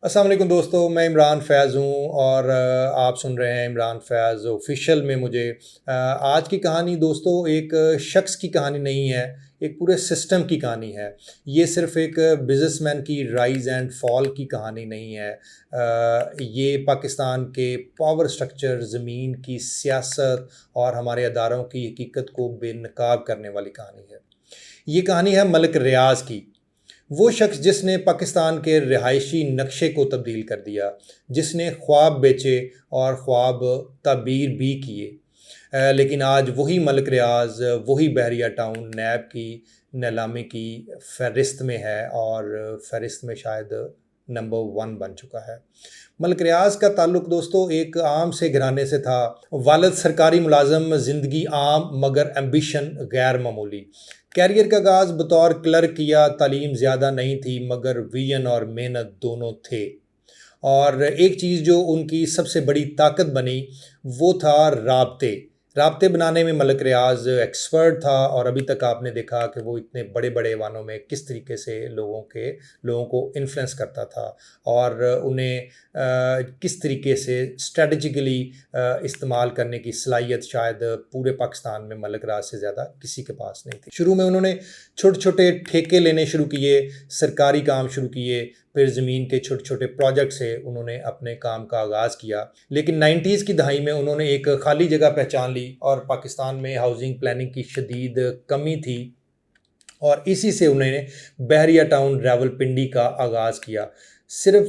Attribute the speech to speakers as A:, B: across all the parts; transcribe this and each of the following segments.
A: अस्सलाम वालेकुम दोस्तों, मैं इमरान फैज़ हूँ और आप सुन रहे हैं इमरान फैज़ ऑफ़िशियल में मुझे। आज की कहानी दोस्तों एक शख्स की कहानी नहीं है, एक पूरे सिस्टम की कहानी है। ये सिर्फ़ एक बिज़नेसमैन की राइज़ एंड फ़ॉल की कहानी नहीं है। ये पाकिस्तान के पावर स्ट्रक्चर, ज़मीन की सियासत और हमारे अदारों की हकीकत को बेनकाब करने वाली कहानी है। ये कहानी है मलिक रियाज़ की। वो शख्स जिसने पाकिस्तान के रिहायशी नक्शे को तब्दील कर दिया, जिसने ख्वाब बेचे और ख्वाब ताबीर भी किए। लेकिन आज वही मलिक रियाज़, वही बहरिया टाउन नैब की नीलामी की फ़हरिस्त में है और फ़हरिस्त में शायद नंबर 1 बन चुका है। मलिक रियाज़ का ताल्लुक दोस्तों एक आम से घराने से था। वालिद सरकारी मुलाज़िम, ज़िंदगी आम मगर एम्बिशन गैर मामूली। कैरियर का आगाज़ बतौर क्लर्क किया, तालीम ज़्यादा नहीं थी मगर विजन और मेहनत दोनों थे। और एक चीज़ जो उनकी सबसे बड़ी ताकत बनी, वो था राब्ते। राब्ते बनाने में मलिक रियाज़ एक्सपर्ट था और अभी तक आपने देखा कि वो इतने बड़े-बड़े ऐवानों में किस तरीके से लोगों को इन्फ्लुएंस करता था और उन्हें किस तरीके से स्ट्रैटेजिकली इस्तेमाल करने की सलाहियत शायद पूरे पाकिस्तान में मलिक रियाज़ से ज़्यादा किसी के पास नहीं थी। शुरू में उन्होंने छोटे-छोटे ठेके लेने शुरू किए, सरकारी काम शुरू किए, फिर ज़मीन के छोटे-छोटे प्रोजेक्ट से उन्होंने अपने काम का आगाज़ किया। लेकिन 90s की दहाई में उन्होंने एक खाली जगह पहचान ली और पाकिस्तान में हाउसिंग प्लानिंग की शदीद कमी थी और इसी से उन्होंने बहरिया टाउन रावलपिंडी का आगाज़ किया। सिर्फ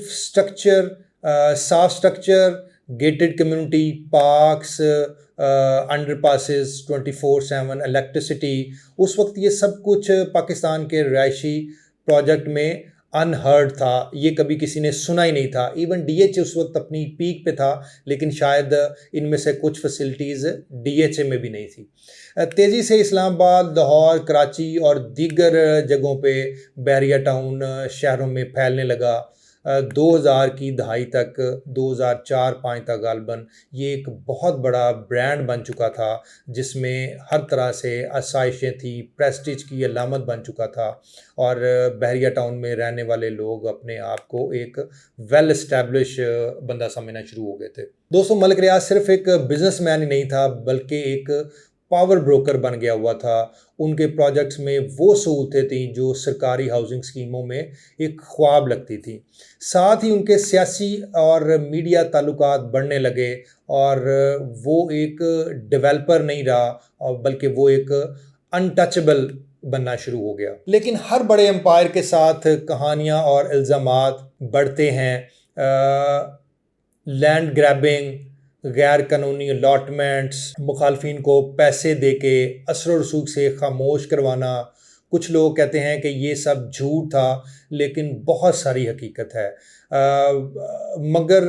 A: साफ structure, gated community, parks, underpasses, 24/7 electricity, उस वक्त ये सब कुछ पाकिस्तान के रिहायशी प्रोजेक्ट में अनहर्ड था। ये कभी किसी ने सुना ही नहीं था। इवन डीएच उस वक्त अपनी पीक पे था, लेकिन शायद इनमें से कुछ फैसिलिटीज़ डीएचए में भी नहीं थी। तेज़ी से इस्लामाबाद, लाहौर, कराची और दीगर जगहों पे बहरिया टाउन शहरों में फैलने लगा। 2000 की दहाई तक, 2004-5 तक गालबन ये एक बहुत बड़ा ब्रांड बन चुका था, जिसमें हर तरह से आसाइशें थी, प्रेस्टीज की अलामत बन चुका था और बहरिया टाउन में रहने वाले लोग अपने आप को एक वेल एस्टैब्लिश बंदा समझना शुरू हो गए थे। दोस्तों, मलिक रियाज सिर्फ एक बिजनेसमैन ही नहीं था, बल्कि एक पावर ब्रोकर बन गया हुआ था। उनके प्रोजेक्ट्स में वो सहूलतें थीं जो सरकारी हाउसिंग स्कीमों में एक ख्वाब लगती थी। साथ ही उनके सियासी और मीडिया ताल्लुकात बढ़ने लगे और वो एक डेवलपर नहीं रहा, बल्कि वो एक अनटचेबल बनना शुरू हो गया। लेकिन हर बड़े एम्पायर के साथ कहानियाँ और इल्ज़ामात बढ़ते हैं। लैंड ग्रैबिंग, गैर कानूनी अलॉटमेंट्स, मुखालफिन को पैसे देके असर रसूख से खामोश करवाना। कुछ लोग कहते हैं कि ये सब झूठ था, लेकिन बहुत सारी हकीकत है। मगर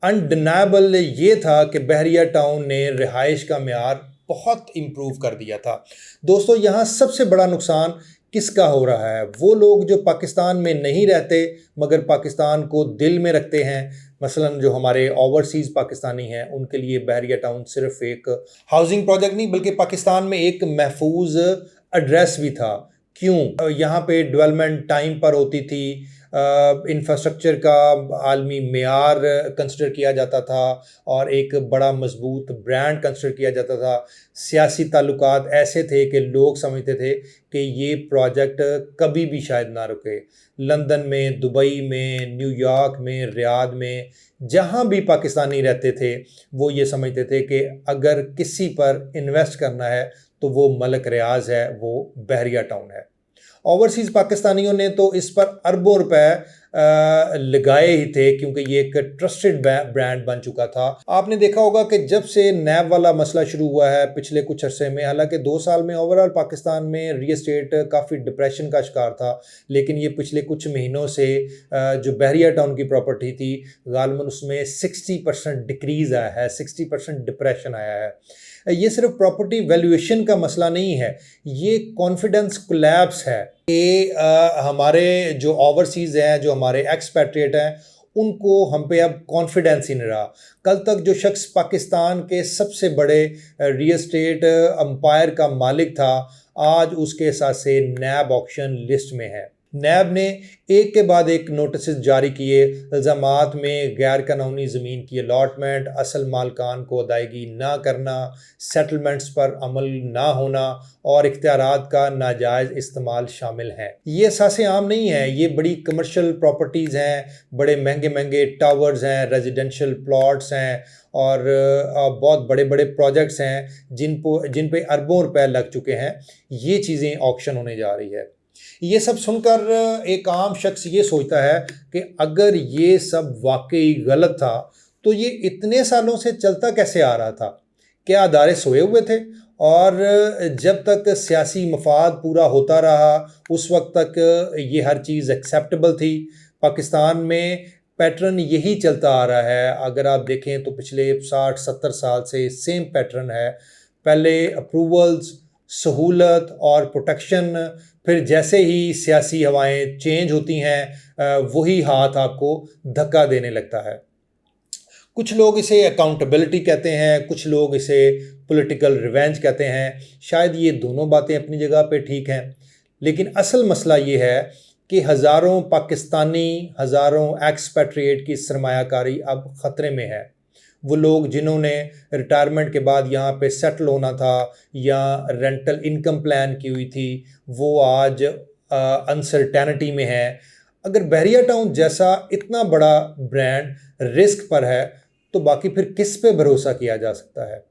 A: अनडिनाएबल ये था कि बहरिया टाउन ने रिहाइश का मेयार बहुत इम्प्रूव कर दिया था। दोस्तों, यहाँ सबसे बड़ा नुकसान किसका हो रहा है? वो लोग जो पाकिस्तान में नहीं रहते मगर पाकिस्तान को दिल में रखते हैं। मसलन जो हमारे ओवरसीज़ पाकिस्तानी हैं, उनके लिए बहरिया टाउन सिर्फ एक हाउसिंग प्रोजेक्ट नहीं बल्कि पाकिस्तान में एक महफूज एड्रेस भी था। क्यों? यहाँ पे डेवलपमेंट टाइम पर होती थी, इंफ्रास्ट्रक्चर का आलमी मेयार कंसिडर किया जाता था और एक बड़ा मजबूत ब्रांड कंसिडर किया जाता था। सियासी ताल्लुकात ऐसे थे कि लोग समझते थे कि ये प्रोजेक्ट कभी भी शायद ना रुके। लंदन में, दुबई में, न्यूयॉर्क में, रियाद में, जहाँ भी पाकिस्तानी रहते थे, वो ये समझते थे कि अगर किसी पर इन्वेस्ट करना है तो वो मलिक रियाज़ है, वो बहरिया टाउन है। ओवरसीज़ पाकिस्तानियों ने तो इस पर अरबों रुपए लगाए ही थे, क्योंकि ये एक ट्रस्टेड ब्रांड बन चुका था। आपने देखा होगा कि जब से नैब वाला मसला शुरू हुआ है पिछले कुछ अरसे में, हालांकि 2 साल में ओवरऑल पाकिस्तान में रियल एस्टेट काफ़ी डिप्रेशन का शिकार था, लेकिन ये पिछले कुछ महीनों से जो बहरिया टाउन की प्रॉपर्टी थी, गालमन उसमें 60% डिक्रीज़ आया है, 60% डिप्रेशन आया है। ये सिर्फ प्रॉपर्टी वैल्यूएशन का मसला नहीं है, ये कॉन्फिडेंस कोलैप्स है। ये हमारे जो ओवरसीज़ हैं, जो हमारे एक्सपैट्रिएट हैं, उनको हम पे अब कॉन्फिडेंस ही नहीं रहा। कल तक जो शख्स पाकिस्तान के सबसे बड़े रियल एस्टेट एम्पायर का मालिक था, आज उसके साथ से नैब ऑक्शन लिस्ट में है। नैब ने एक के बाद एक नोटिस जारी किए, इल्ज़ामात में गैर कानूनी ज़मीन की अलाटमेंट, असल मालकान को अदायगी ना करना, सेटलमेंट्स पर अमल ना होना और इख्तियारात का नाजायज़ इस्तेमाल शामिल हैं। ये असासे आम नहीं हैं, ये बड़ी कमर्शियल प्रॉपर्टीज़ हैं, बड़े महंगे महंगे टावर्स हैं, रेजिडेंशियल प्लॉट्स हैं और बहुत बड़े बड़े प्रोजेक्ट्स हैं जिन पे अरबों रुपए लग चुके हैं। ये चीज़ें ऑक्शन होने जा रही है। ये सब सुनकर एक आम शख्स ये सोचता है कि अगर ये सब वाकई गलत था तो ये इतने सालों से चलता कैसे आ रहा था? क्या अदारे सोए हुए थे? और जब तक सियासी मफाद पूरा होता रहा उस वक्त तक ये हर चीज़ एक्सेप्टेबल थी। पाकिस्तान में पैटर्न यही चलता आ रहा है। अगर आप देखें तो पिछले 60-70 साल से सेम पैटर्न है। पहले अप्रूवल्स, सहूलत और प्रोटेक्शन, फिर जैसे ही सियासी हवाएं चेंज होती हैं वही हाथ आपको धक्का देने लगता है। कुछ लोग इसे अकाउंटेबिलिटी कहते हैं, कुछ लोग इसे पॉलिटिकल रिवेंज कहते हैं। शायद ये दोनों बातें अपनी जगह पे ठीक हैं, लेकिन असल मसला ये है कि हज़ारों पाकिस्तानी, हज़ारों एक्सपैट्रिएट की सरमायाकारी अब ख़तरे में है। वो लोग जिन्होंने रिटायरमेंट के बाद यहाँ पे सेटल होना था या रेंटल इनकम प्लान की हुई थी, वो आज अनसर्टेनिटी में है। अगर बहरिया टाउन जैसा इतना बड़ा ब्रांड रिस्क पर है तो बाकी फिर किस पे भरोसा किया जा सकता है?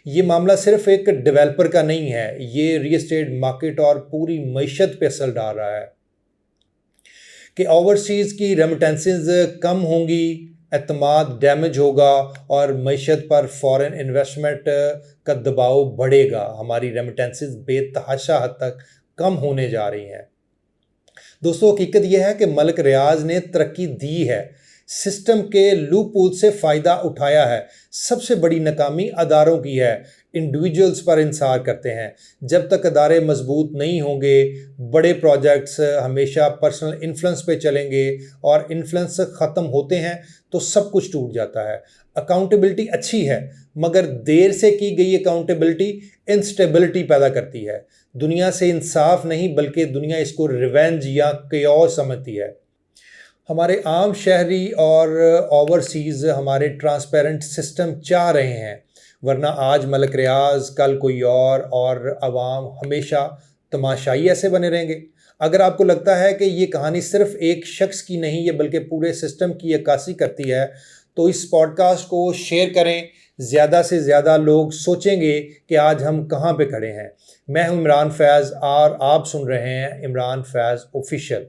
A: ये मामला सिर्फ एक डेवलपर का नहीं है, ये रियल एस्टेट मार्केट और पूरी मईशत पे असर डाल रहा है कि ओवरसीज़ की रेमिटेंसेस कम होंगी, एतमाद डैमेज होगा और मईशत पर फॉरेन इन्वेस्टमेंट का दबाव बढ़ेगा। हमारी रेमिटेंसेस बेतहाशा हद तक कम होने जा रही हैं। दोस्तों, हकीकत यह है कि मलिक रियाज ने तरक्की दी है, सिस्टम के लूप होल से फ़ायदा उठाया है। सबसे बड़ी नाकामी अदारों की है, इंडिविजुअल्स पर इंसार करते हैं। जब तक अदारे मजबूत नहीं होंगे, बड़े प्रोजेक्ट्स हमेशा पर्सनल इन्फ्लुएंस पे चलेंगे और इन्फ्लुएंस ख़त्म होते हैं तो सब कुछ टूट जाता है। अकाउंटेबिलिटी अच्छी है, मगर देर से की गई अकाउंटेबिलिटी इंस्टेबिलिटी पैदा करती है। दुनिया से इंसाफ नहीं, बल्कि दुनिया इसको रिवेंज या केओस समझती है। हमारे आम शहरी और ओवरसीज़ हमारे ट्रांसपेरेंट सिस्टम चाह रहे हैं, वरना आज मलिक रियाज, कल कोई और अवाम हमेशा तमाशाई ऐसे बने रहेंगे। अगर आपको लगता है कि ये कहानी सिर्फ एक शख्स की नहीं है बल्कि पूरे सिस्टम की अक्कासी करती है, तो इस पॉडकास्ट को शेयर करें। ज़्यादा से ज़्यादा लोग सोचेंगे कि आज हम कहाँ पे खड़े हैं। मैं हूँ इमरान फैज़ और आप सुन रहे हैं इमरान फैज़ ऑफिशियल।